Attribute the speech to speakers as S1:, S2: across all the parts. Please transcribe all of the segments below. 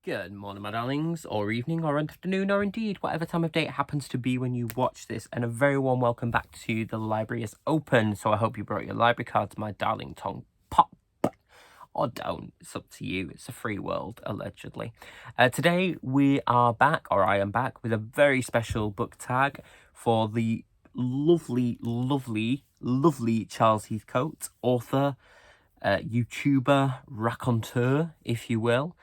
S1: Good morning, my darlings, or evening, or afternoon, or indeed whatever time of day it happens to be when you watch this. And a very warm welcome back to the library is open. So I hope you brought your library cards, my darling tongue. Pop or don't. It's up to you. It's a free world, allegedly. Today we are back, or I am back, with a very special book tag for the lovely, lovely, lovely Charles Heathcote, author, YouTuber, raconteur, if you will.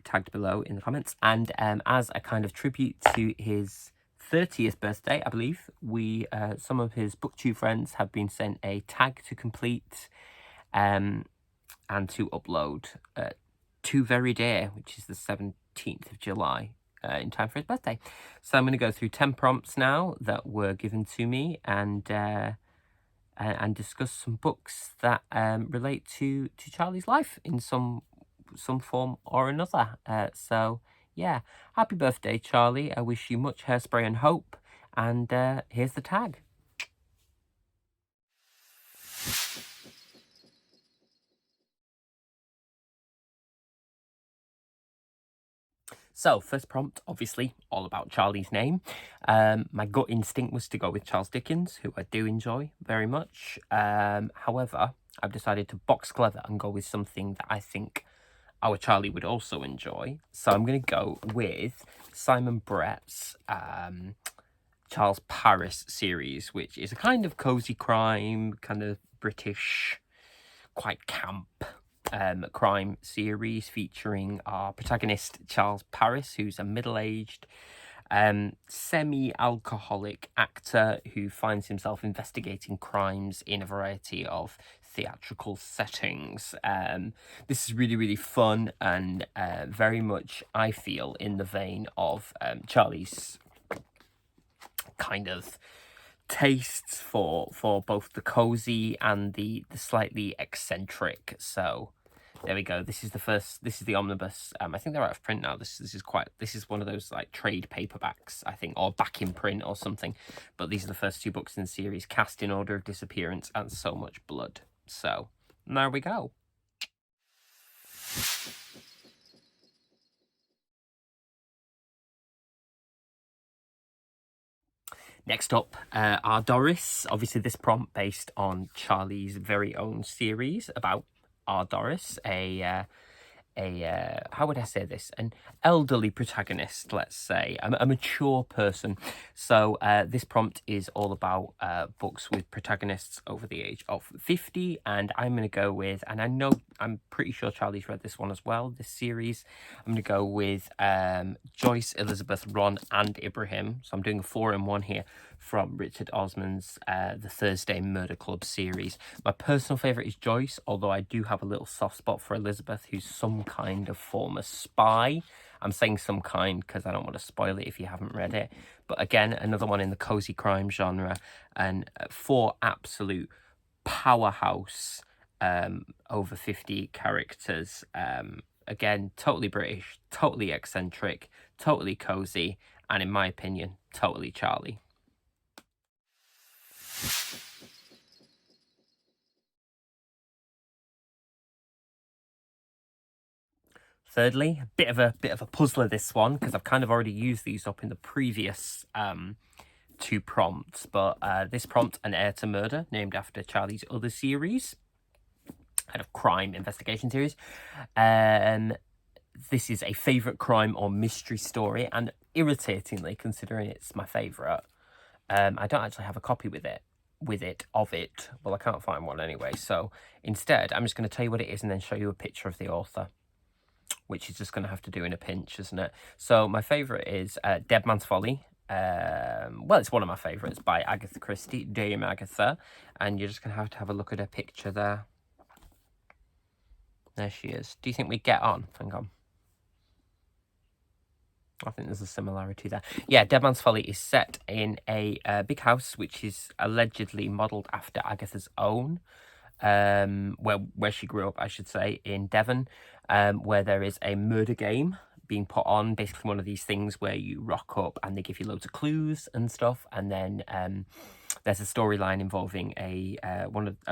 S1: Tagged below in the comments, and as a kind of tribute to his 30th birthday, I believe, we some of his BookTube friends have been sent a tag to complete and to upload to very day, which is the 17th of July, in time for his birthday. So I'm going to go through 10 prompts now that were given to me and discuss some books that relate to Charlie's life in some form or another. So yeah, happy birthday, Charlie. I wish you much hairspray and hope, and here's the tag. So, first prompt, obviously, all about Charlie's name. My gut instinct was to go with Charles Dickens, who I do enjoy very much. However, I've decided to box clever and go with something that I think our Charlie would also enjoy. So I'm going to go with Simon Brett's Charles Paris series, which is a kind of cozy crime, kind of British, quite camp crime series featuring our protagonist Charles Paris, who's a middle-aged semi-alcoholic actor who finds himself investigating crimes in a variety of theatrical settings. This is really, really fun and very much, I feel, in the vein of Charlie's kind of tastes for both the cozy and the slightly eccentric. So there we go. This is the omnibus. I think they're out of print now. This is one of those like trade paperbacks, I think, or back in print or something. But these are the first two books in the series, Cast in Order of Disappearance and So Much Blood. So there we go. Next up, our Doris. Obviously, this prompt based on Charlie's very own series about our Doris, a how would I say this? An elderly protagonist, let's say, a mature person. So this prompt is all about books with protagonists over the age of 50, and I'm going to go with, and I'm pretty sure Charlie's read this one as well, this series. I'm going to go with Joyce, Elizabeth, Ron, and Ibrahim. So I'm doing a 4-in-1 here from Richard Osman's The Thursday Murder Club series. My personal favourite is Joyce, although I do have a little soft spot for Elizabeth, who's some kind of former spy. I'm saying some kind because I don't want to spoil it if you haven't read it. But again, another one in the cozy crime genre, and 4 absolute powerhouse over 50 characters. Again, totally British, totally eccentric, totally cozy, and in my opinion, totally Charlie. Thirdly, a bit of a puzzler, this one, because I've kind of already used these up in the previous 2 prompts, but this prompt, An Heir to Murder, named after Charlie's other series, kind of crime investigation series. This is a favourite crime or mystery story, and irritatingly, considering it's my favourite, I don't actually have a copy of it. Well, I can't find one anyway, so instead I'm just going to tell you what it is and then show you a picture of the author, which is just going to have to do in a pinch, isn't it? So my favourite is Dead Man's Folly. Well, it's one of my favourites, by Agatha Christie, Dame Agatha, and you're just going to have a look at her picture there. There she is. Do you think we get on? Hang on. I think there's a similarity there. Yeah, Dead Man's Folly is set in a big house, which is allegedly modelled after Agatha's own, where she grew up, I should say, in Devon, where there is a murder game being put on, basically one of these things where you rock up and they give you loads of clues and stuff, and then there's a storyline involving a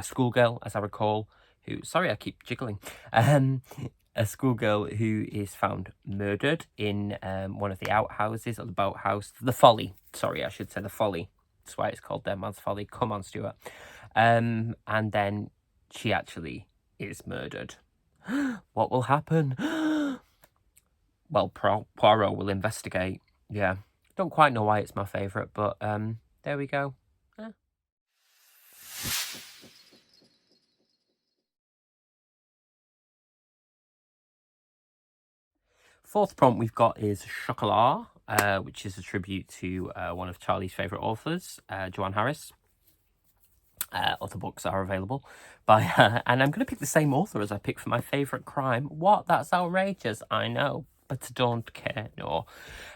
S1: schoolgirl, as I recall, who, sorry, I keep jiggling, a schoolgirl who is found murdered in one of the outhouses or the boathouse. The Folly. Sorry, I should say the Folly. That's why it's called Dead Man's Folly. Come on, Stuart. And then she actually is murdered. What will happen? Well, Poirot will investigate. Yeah. Don't quite know why it's my favourite, but there we go. Fourth prompt we've got is Chocolat, which is a tribute to one of Charlie's favourite authors, Joanne Harris. Other books are available by her, and I'm going to pick the same author as I picked for my favourite crime. What? That's outrageous, I know, but I don't care, no.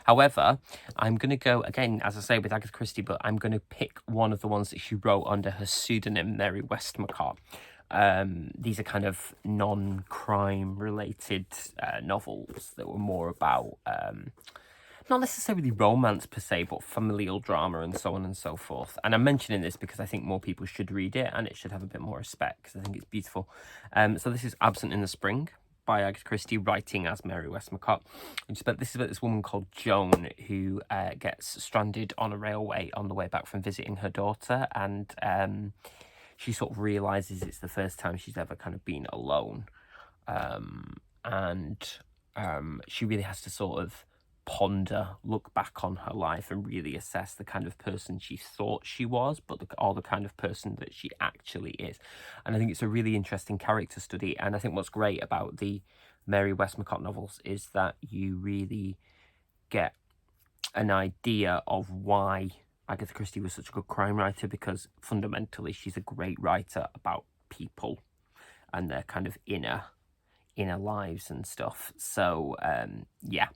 S1: However, I'm going to go, again, as I say, with Agatha Christie, but I'm going to pick one of the ones that she wrote under her pseudonym, Mary Westmacott. These are kind of non-crime related novels that were more about not necessarily romance per se, but familial drama and so on and so forth. And I'm mentioning this because I think more people should read it and it should have a bit more respect because I think it's beautiful. So this is Absent in the Spring by Agatha Christie, writing as Mary Westmacott. This is about this woman called Joan who gets stranded on a railway on the way back from visiting her daughter, and she sort of realises it's the first time she's ever kind of been alone. She really has to sort of ponder, look back on her life and really assess the kind of person she thought she was, but the kind of person that she actually is. And I think it's a really interesting character study. And I think what's great about the Mary Westmacott novels is that you really get an idea of why Agatha Christie was such a good crime writer, because fundamentally she's a great writer about people and their kind of inner lives and stuff. So yeah,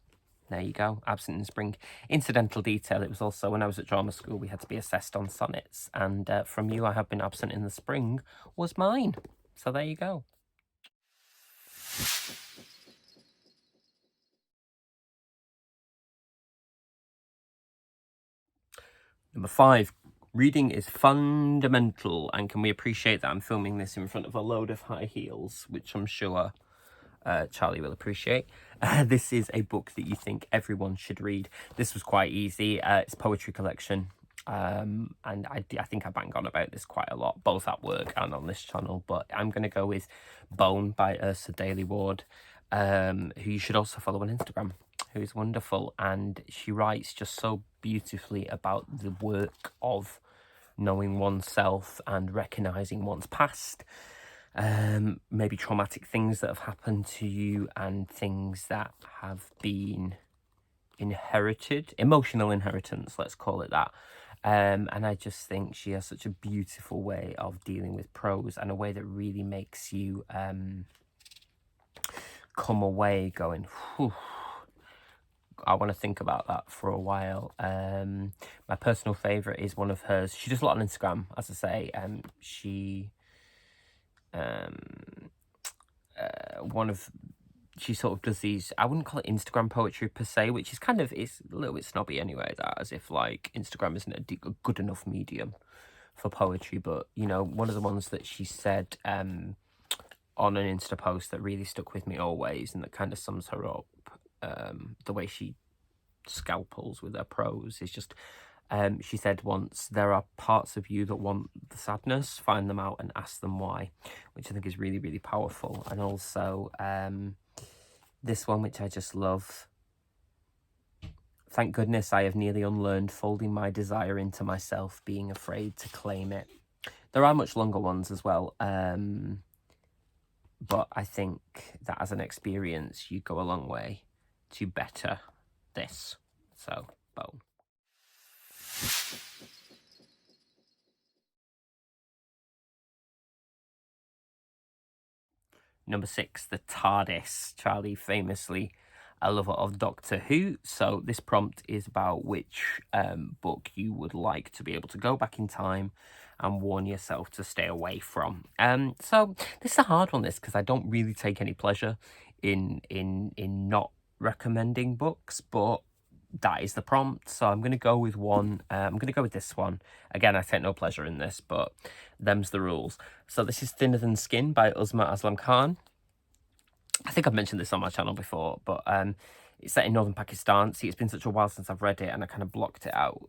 S1: there you go. Absent in Spring. Incidental detail, it was also when I was at drama school we had to be assessed on sonnets, and From You I Have Been Absent in the Spring was mine. So there you go. Number 5. Reading is fundamental, and can we appreciate that I'm filming this in front of a load of high heels, which I'm sure Charlie will appreciate. This is a book that you think everyone should read. This was quite easy. It's a poetry collection, and I think I bang on about this quite a lot, both at work and on this channel, but I'm going to go with Bone by Ursa Daly Ward, who you should also follow on Instagram, who is wonderful, and she writes just so beautifully about the work of knowing oneself and recognising one's past, maybe traumatic things that have happened to you and things that have been inherited, emotional inheritance, let's call it that. And I just think she has such a beautiful way of dealing with prose, and a way that really makes you come away going, whew, I want to think about that for a while. My personal favourite is one of hers. She does a lot on Instagram, as I say. She sort of does these, I wouldn't call it Instagram poetry per se, which is kind of, it's a little bit snobby anyway, that, as if like Instagram isn't a good enough medium for poetry. But you know, one of the ones that she said on an Insta post that really stuck with me always, and that kind of sums her up, the way she scalpels with her prose, is just, she said once, there are parts of you that want the sadness, find them out and ask them why, which I think is really, really powerful. And also this one, which I just love: thank goodness I have nearly unlearned folding my desire into myself, being afraid to claim it. There are much longer ones as well, but I think that as an experience you go a long way to better this. So, Bone. Number 6, the TARDIS. Charlie, famously a lover of Doctor Who, so this prompt is about which book you would like to be able to go back in time and warn yourself to stay away from. So this is a hard one, this, because I don't really take any pleasure in not recommending books, but that is the prompt, so I'm going to go with one. I'm going to go with this one. Again, I take no pleasure in this, but them's the rules. So this is Thinner Than Skin by Uzma Aslam Khan. I think I've mentioned this on my channel before, but it's set in northern Pakistan. See, it's been such a while since I've read it, and I kind of blocked it out,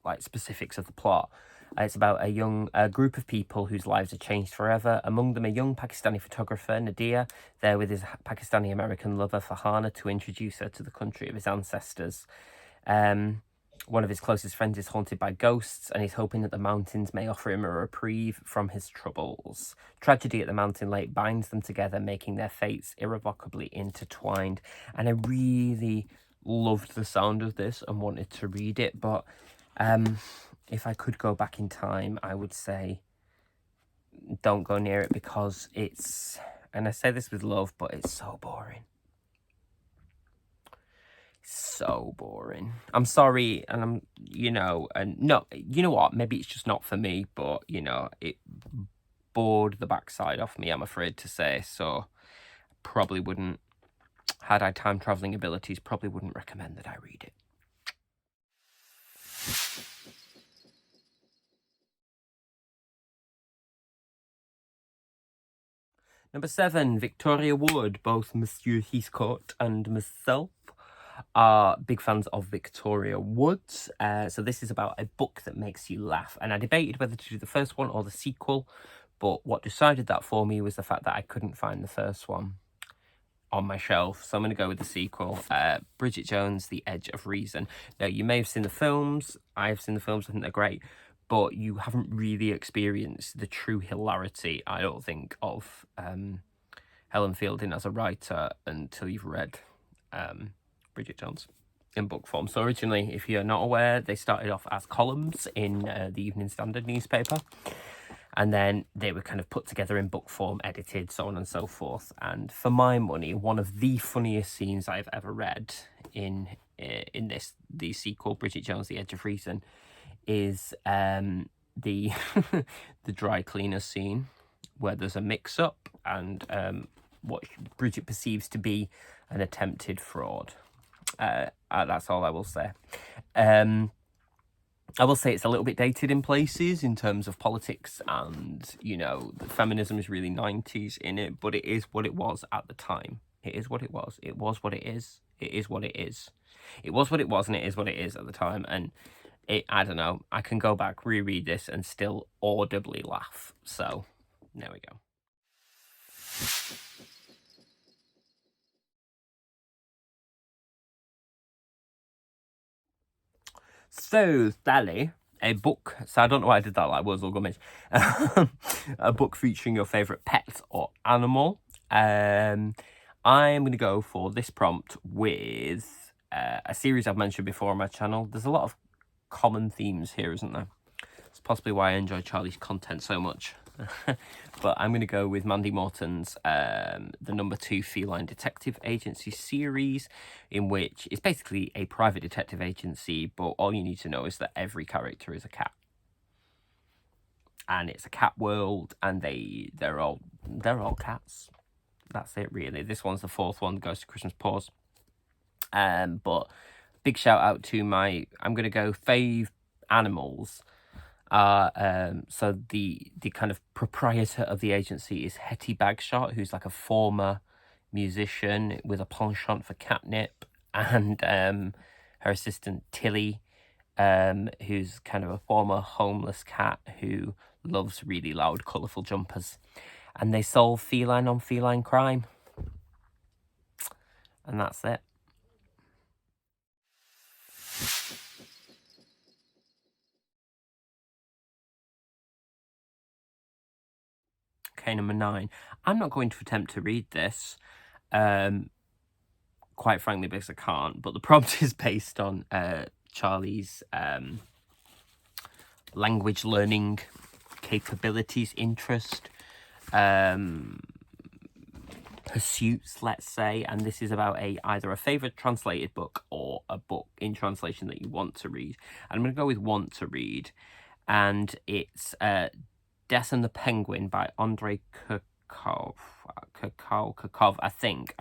S1: like specifics of the plot. It's about a group of people whose lives are changed forever. Among them, a young Pakistani photographer, Nadir, there with his Pakistani-American lover, Farhana, to introduce her to the country of his ancestors. One of his closest friends is haunted by ghosts, and he's hoping that the mountains may offer him a reprieve from his troubles. Tragedy at the mountain lake binds them together, making their fates irrevocably intertwined. And I really loved the sound of this and wanted to read it, but if I could go back in time, I would say don't go near it, because it's, and I say this with love, but it's so boring. So boring. I'm sorry, and I'm, and no, you know what, maybe it's just not for me, but it bored the backside off me, I'm afraid to say. So probably wouldn't, had I time traveling abilities, probably wouldn't recommend that I read it. Number 7, Victoria Wood. Both Monsieur Heathcote and myself are big fans of Victoria Wood. So this is about a book that makes you laugh. And I debated whether to do the first one or the sequel, but what decided that for me was the fact that I couldn't find the first one on my shelf. So I'm going to go with the sequel, Bridget Jones' The Edge of Reason. Now, you may have seen the films. I've seen the films. I think they're great. But you haven't really experienced the true hilarity, I don't think, of Helen Fielding as a writer until you've read Bridget Jones in book form. So originally, if you're not aware, they started off as columns in the Evening Standard newspaper. And then they were kind of put together in book form, edited, so on and so forth. And for my money, one of the funniest scenes I've ever read in the sequel, Bridget Jones: The Edge of Reason, is the the dry cleaner scene, where there's a mix-up and what Bridget perceives to be an attempted fraud. That's all I will say. I will say it's a little bit dated in places in terms of politics, and the feminism is really 90s in it, but it is what it was at the time. It is what it was. It was what it is. It is what it is. It was what it was, and it is what it is at the time. And I don't know, I can go back, reread this, and still audibly laugh. So, there we go. So, Sally, a book. So, I don't know why I did that like Wurzel Gummidge. A book featuring your favourite pet or animal. I'm going to go for this prompt with a series I've mentioned before on my channel. There's a lot of common themes here, isn't there? It's possibly why I enjoy Charlie's content so much. But I'm going to go with Mandy Morton's the #2 Feline Detective Agency series, in which it's basically a private detective agency, but all you need to know is that every character is a cat. And it's a cat world, and they're all cats. That's it, really. This one's the 4th one, Goes to Christmas Pause. But big shout out to my, I'm going to go fave animals. So the kind of proprietor of the agency is Hetty Bagshot, who's like a former musician with a penchant for catnip, and her assistant Tilly, who's kind of a former homeless cat who loves really loud, colourful jumpers, and they solve feline on feline crime, and that's it. Okay, number 9. I'm not going to attempt to read this, quite frankly, because I can't, but the prompt is based on Charlie's language learning capabilities, interest, pursuits, let's say, and this is about either a favourite translated book or a book in translation that you want to read. And I'm going to go with want to read, and it's Death and the Penguin by Andrei Kurkov, I think.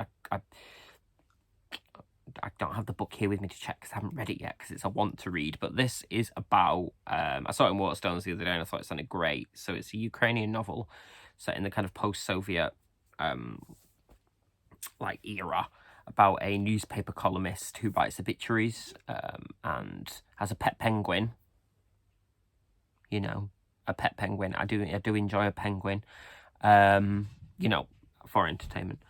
S1: I don't have the book here with me to check because I haven't read it yet, because it's a want to read. But this is about, I saw it in Waterstones the other day and I thought it sounded great. So it's a Ukrainian novel set in the kind of post-Soviet like era about a newspaper columnist who writes obituaries and has a pet penguin. You know, a pet penguin. I do enjoy a penguin. You know, for entertainment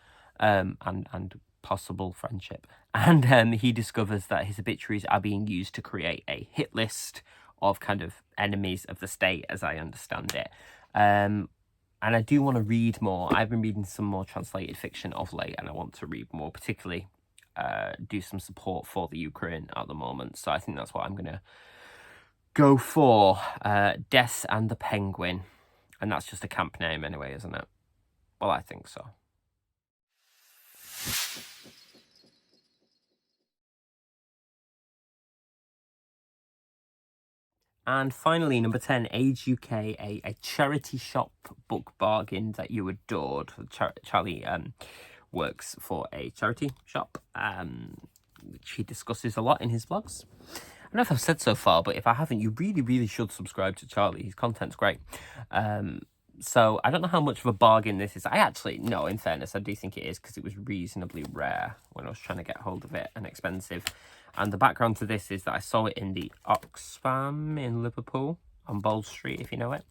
S1: and possible friendship. And he discovers that his obituaries are being used to create a hit list of kind of enemies of the state, as I understand it. And I do want to read more. I've been reading some more translated fiction of late, and I want to read more, particularly do some support for the Ukraine at the moment. So I think that's what I'm going to go for. Death and the Penguin. And that's just a camp name anyway, isn't it? Well, I think so. And finally, number 10, Age UK, a charity shop book bargain that you adored. Charlie works for a charity shop, which he discusses a lot in his blogs. I don't know if I've said so far, but if I haven't, you really, really should subscribe to Charlie. His content's great. So I don't know how much of a bargain this is. No, in fairness, I do think it is, because it was reasonably rare when I was trying to get hold of it and expensive. And the background to this is that I saw it in the Oxfam in Liverpool on Bold Street, if you know it.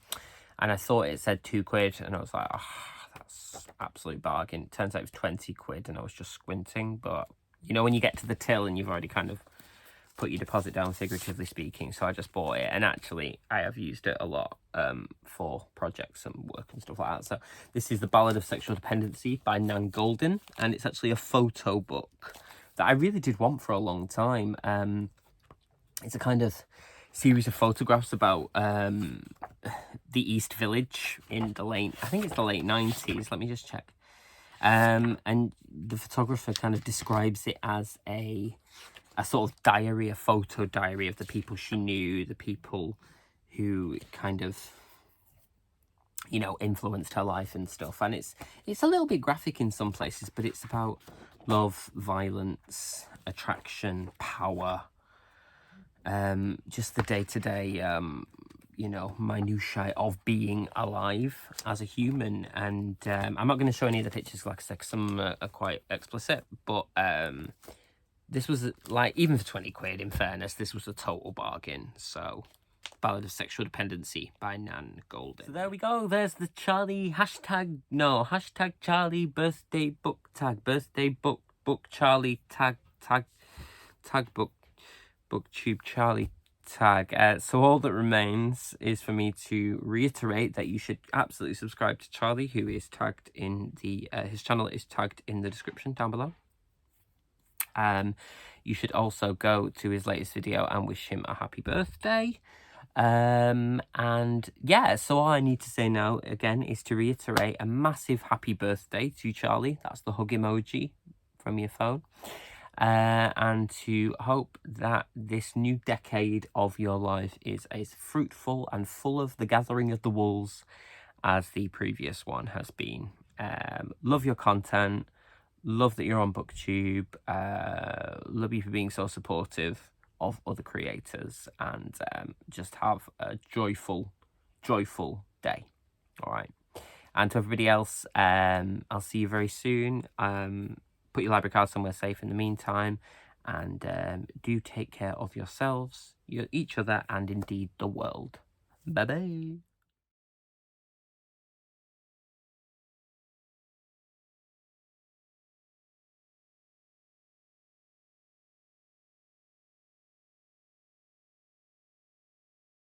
S1: And I thought it said £2, and I was like, oh, that's absolute bargain. It turns out it was 20 quid, and I was just squinting. But, you know, when you get to the till and you've already kind of put your deposit down, figuratively speaking. So I just bought it, and actually I have used it a lot for projects and work and stuff like that. So this is The Ballad of Sexual Dependency by Nan Goldin, and it's actually a photo book that I really did want for a long time. It's a kind of series of photographs about the East Village in the late 90s. Let me just check. And the photographer kind of describes it as a sort of diary, a photo diary of the people she knew, the people who kind of, you know, influenced her life and stuff. And it's a little bit graphic in some places, but it's about love, violence, attraction, power, just the day-to-day, you know, minutiae of being alive as a human. And I'm not going to show any of the pictures, like I said, because some are quite explicit, but this was, like, even for 20 quid, in fairness, this was a total bargain. So, Ballad of Sexual Dependency by Nan Goldin. So there we go. There's the Charlie hashtag Charlie birthday book tag. Birthday book Charlie tag book BookTube Charlie tag. So all that remains is for me to reiterate that you should absolutely subscribe to Charlie, who is tagged in the his channel is tagged in the description down below. You should also go to his latest video and wish him a happy birthday. And yeah, so all I need to say now again is to reiterate a massive happy birthday to Charlie. That's the hug emoji from your phone. And to hope that this new decade of your life is as fruitful and full of the gathering of the wolves as the previous one has been. Love your content. Love that you're on BookTube. Love you for being so supportive of other creators, and just have a joyful day. All right. And to everybody else, I'll see you very soon. Put your library card somewhere safe in the meantime, and do take care of yourselves, each other, and indeed the world. Bye bye.